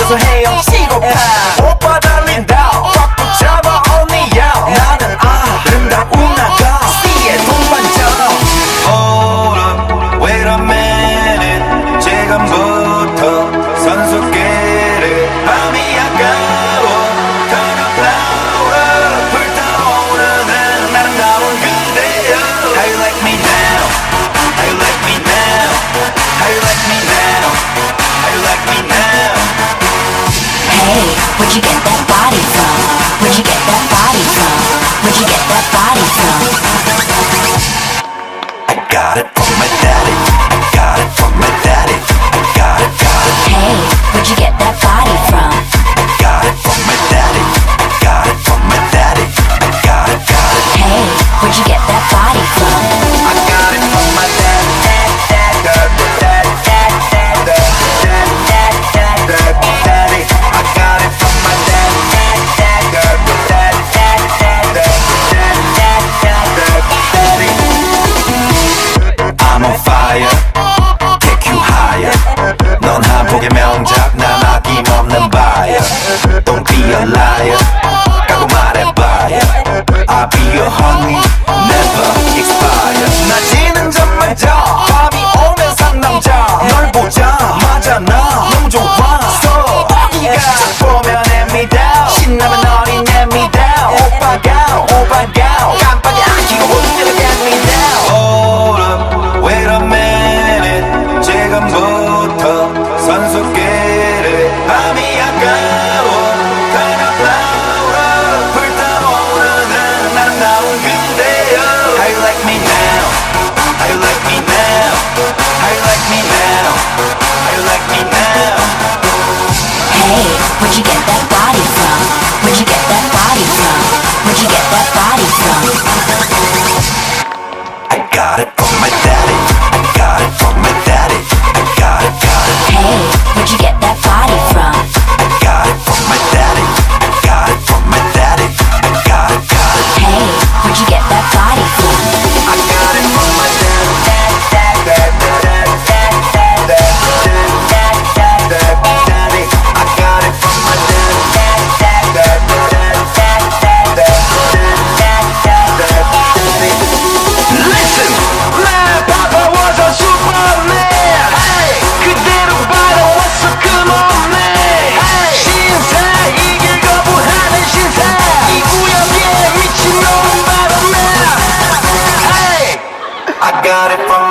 그래서 헤엄치고파 오빠 달린다 꽉 붙잡아 언니야 나는 아름다운 나가 C의 동반자로 Hold up, wait a minute. 지금부터 선수끼리 밤이 아까워. Turn up louder. 불타오르는 아름다운 그대여. How you like me now? How you like me now? How you like me now? How you like me now? Hey, where'd you get that body from? Where'd you get that body from? Where'd you get that body from? I got it from my daddy. I got it from my daddy. I got it, got it. Hey, where'd you get that body from? I got it from my daddy. I got it from my daddy. I got it, got it. Hey, where'd you get that body from? I got it from my daddy. Daddy. I got it from my daddy. I'm on fire. Take you higher. 넌 한복의 명작, 난 아낌없는 buyer. Don't be a liar. 까고 말해봐요. I'll be your honey, never expire. 낮이는 잠만자 밤이 오면 상남자 널 보자마자 나 너무 좋았어 네가 딱 보면 hand me down 신나면 너리 hand me down 오빠가 깜빡이 안 켜고 혼자가 get me down Hold up, wait a minute. 지금부터 선수끼리 밤이 아까워. Turn up louder. 불타오르는 아름다운 그대여. How you like me now? How you like me now? How you like me now? How you like me now? Hey, where'd you get that body from? Where'd you get that body from? Where'd you get that body from? I got it from my daddy. I got it from my daddy. I got it, got it. Hey, where'd you get that body from? I got it from my daddy. I got it from my daddy. I got it, got it. Hey, where'd you get that body from? I got it from my daddy. I got it from my Listen, my papa was a superman hey, 그대로 받아왔어 come on man hey, 신사 이 길 거부하는 신사 이 구역에 미친놈 바로 man hey. I got it from